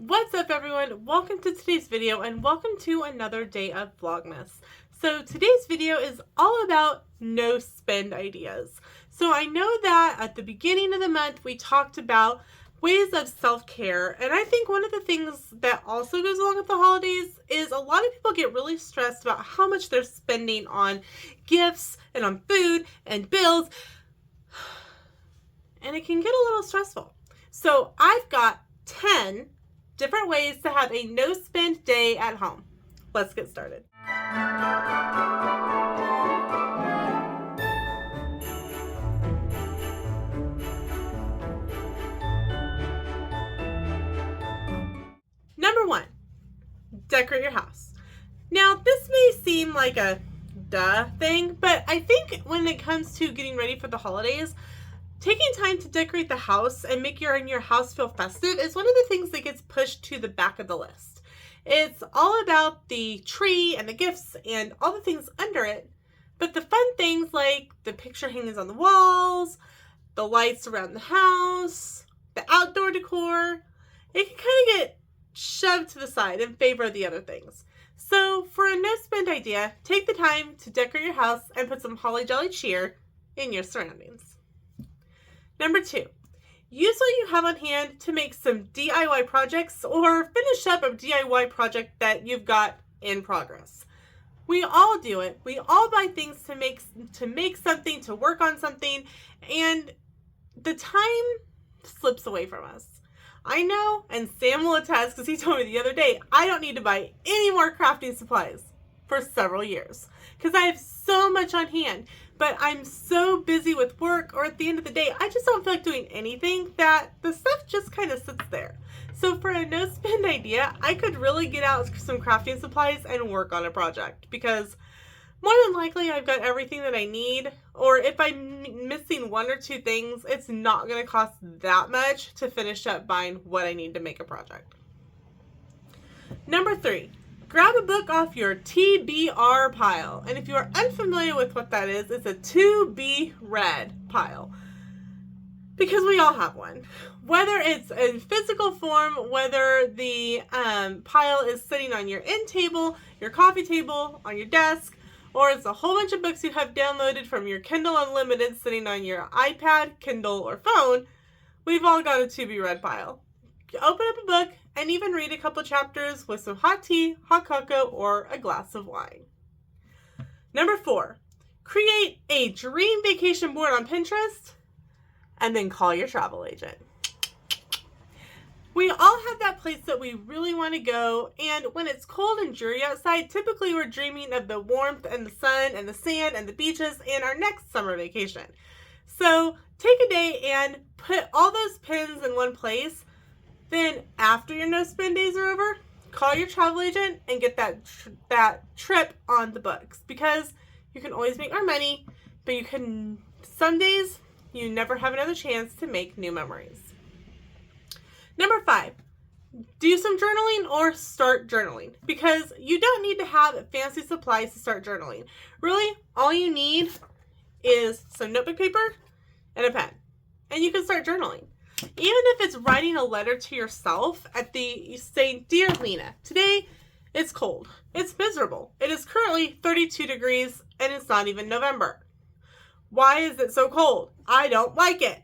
What's up, everyone? Welcome to today's video and welcome to another day of Vlogmas. So today's video is all about no spend ideas. So I know that at the beginning of the month we talked about ways of self-care, and I think one of the things that also goes along with the holidays is a lot of people get really stressed about how much they're spending on gifts and on food and bills, and it can get a little stressful. So I've got 10 different ways to have a no spend day at home. Let's get started. Number 1, decorate your house. Now, this may seem like a duh thing, but I think when it comes to getting ready for the holidays, taking time to decorate the house and make your house feel festive is one of the things that gets pushed to the back of the list. It's all about the tree and the gifts and all the things under it, but the fun things like the picture hangings on the walls, the lights around the house, the outdoor decor, it can kind of get shoved to the side in favor of the other things. So for a no spend idea, take the time to decorate your house and put some holly jolly cheer in your surroundings. Number 2, use what you have on hand to make some DIY projects or finish up a DIY project that you've got in progress. We all do it. We all buy things to make something, to work on something, and the time slips away from us. I know, and Sam will attest because he told me the other day, I don't need to buy any more crafting supplies for several years because I have so much on hand. But I'm so busy with work, or at the end of the day, I just don't feel like doing anything, that the stuff just kind of sits there. So for a no spend idea, I could really get out some crafting supplies and work on a project, because more than likely I've got everything that I need, or if I'm missing one or two things, it's not going to cost that much to finish up buying what I need to make a project. Number 3. Grab a book off your TBR pile. And if you are unfamiliar with what that is, it's a to be read pile. Because we all have one. Whether it's in physical form, whether the pile is sitting on your end table, your coffee table, on your desk, or it's a whole bunch of books you have downloaded from your Kindle Unlimited sitting on your iPad, Kindle, or phone, we've all got a to be read pile. Open up a book and even read a couple chapters with some hot tea, hot cocoa, or a glass of wine. Number 4, create a dream vacation board on Pinterest and then call your travel agent. We all have that place that we really want to go, and when it's cold and dreary outside, typically we're dreaming of the warmth and the sun and the sand and the beaches and our next summer vacation. So take a day and put all those pins in one place. Then after your no spend days are over, call your travel agent and get that trip on the books, because you can always make more money, but some days you never have another chance to make new memories. Number 5, do some journaling or start journaling, because you don't need to have fancy supplies to start journaling. Really, all you need is some notebook paper and a pen, and you can start journaling. Even if it's writing a letter to yourself you say, "Dear Lena, today it's cold. It's miserable. It is currently 32 degrees and it's not even November. Why is it so cold? I don't like it."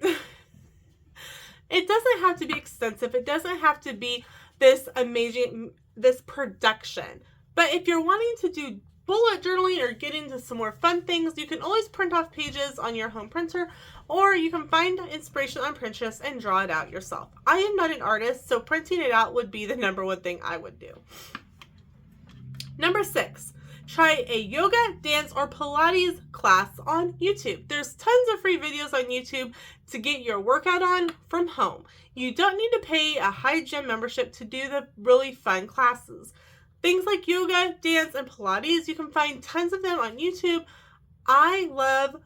It doesn't have to be extensive. It doesn't have to be this amazing, this production. But if you're wanting to do bullet journaling or get into some more fun things, you can always print off pages on your home printer, or you can find inspiration on Pinterest and draw it out yourself. I am not an artist, so printing it out would be the number 1 thing I would do. Number 6, try a yoga, dance, or Pilates class on YouTube. There's tons of free videos on YouTube to get your workout on from home. You don't need to pay a high gym membership to do the really fun classes. Things like yoga, dance, and Pilates, you can find tons of them on YouTube. I love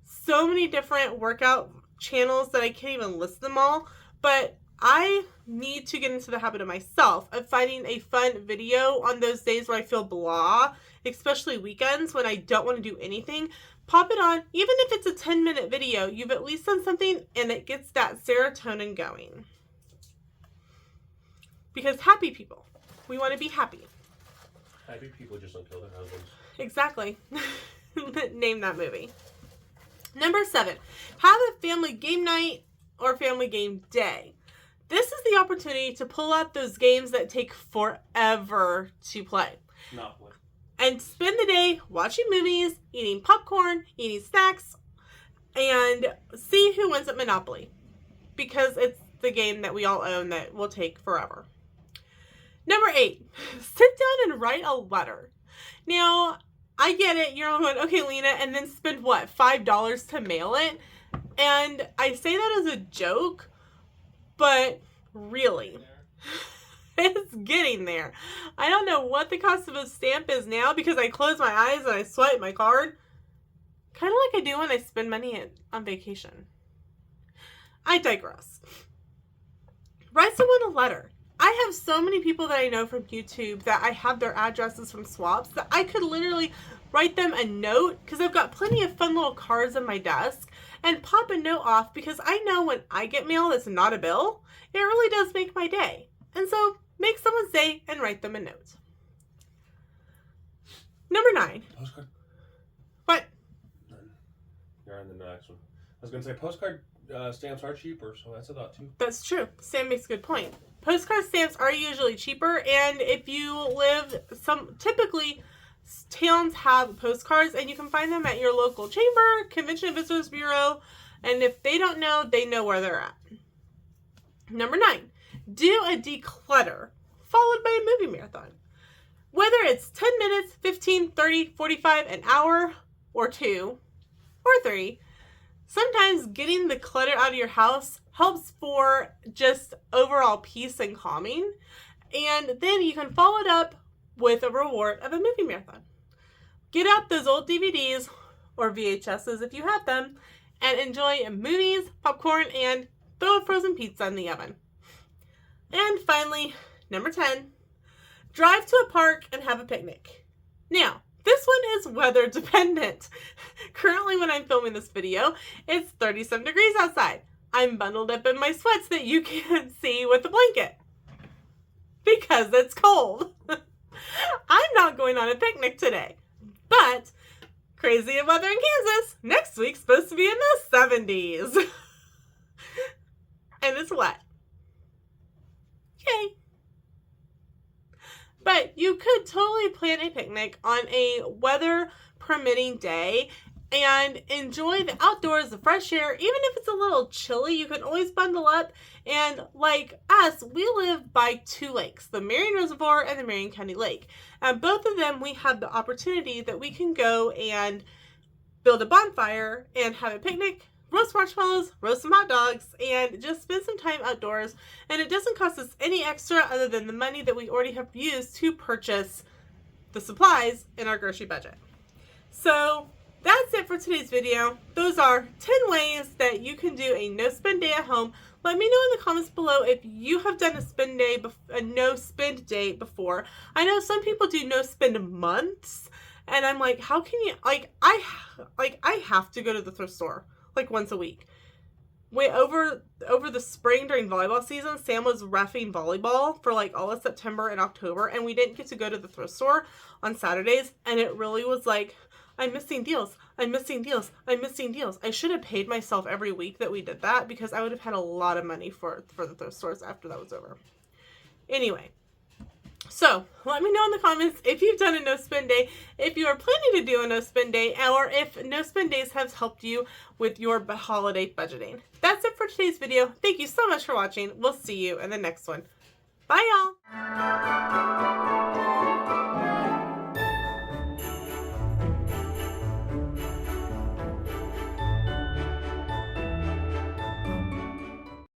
so many different workout channels that I can't even list them all, but I need to get into the habit of myself of finding a fun video on those days where I feel blah, especially weekends when I don't want to do anything. Pop it on. Even if it's a 10-minute video, you've at least done something and it gets that serotonin going. Because happy people, we want to be happy. Happy people just don't kill their husbands. Exactly. Name that movie. Number 7, have a family game night or family game day. This is the opportunity to pull out those games that take forever to play. Monopoly. And spend the day watching movies, eating popcorn, eating snacks, and see who wins at Monopoly. Because it's the game that we all own that will take forever. Number 8, sit down and write a letter. Now, I get it. You're all going, okay, Lena, and then spend what, $5 to mail it? And I say that as a joke, but really, it's getting there. I don't know what the cost of a stamp is now because I close my eyes and I swipe my card. Kind of like I do when I spend money on vacation. I digress. Write someone a letter. I have so many people that I know from YouTube that I have their addresses from swaps that I could literally write them a note because I've got plenty of fun little cards on my desk and pop a note off because I know when I get mail that's not a bill, it really does make my day. And so make someone's day and write them a note. Number 9. Postcard? What? None. You're on the next one. I was going to say postcard stamps are cheaper, so that's a thought too. That's true. Sam makes a good point. Postcard stamps are usually cheaper, and if you live typically towns have postcards, and you can find them at your local chamber, Convention and Visitors Bureau, and if they don't know, they know where they're at. Number 9, do a declutter, followed by a movie marathon. Whether it's 10 minutes, 15, 30, 45, an hour, or 2, or 3, sometimes getting the clutter out of your house helps for just overall peace and calming. And then you can follow it up with a reward of a movie marathon. Get out those old DVDs or VHSs if you have them and enjoy movies, popcorn, and throw a frozen pizza in the oven. And finally, number 10, drive to a park and have a picnic. Now, this one is weather dependent. Currently, when I'm filming this video, it's 37 degrees outside. I'm bundled up in my sweats that you can't see with a blanket because it's cold. I'm not going on a picnic today, but crazy weather in Kansas. Next week's supposed to be in the 70s. And it's wet. Yay. But you could totally plan a picnic on a weather permitting day and enjoy the outdoors, the fresh air. Even if it's a little chilly, you can always bundle up. And like us, we live by 2 lakes, the Marion Reservoir and the Marion County Lake. And both of them, we have the opportunity that we can go and build a bonfire and have a picnic, roast marshmallows, roast some hot dogs, and just spend some time outdoors. And it doesn't cost us any extra other than the money that we already have used to purchase the supplies in our grocery budget. So that's it for today's video. Those are 10 ways that you can do a no-spend day at home. Let me know in the comments below if you have done a no-spend day before. I know some people do no-spend months, and I'm like, how can you, I have to go to the thrift store like once a week. Wait, over the spring during volleyball season, Sam was reffing volleyball for like all of September and October, and we didn't get to go to the thrift store on Saturdays, and it really was like, I'm missing deals. I'm missing deals. I'm missing deals. I should have paid myself every week that we did that because I would have had a lot of money for the thrift stores after that was over. Anyway, so let me know in the comments if you've done a no-spend day, if you are planning to do a no-spend day, or if no-spend days have helped you with your holiday budgeting. That's it for today's video. Thank you so much for watching. We'll see you in the next one. Bye, y'all.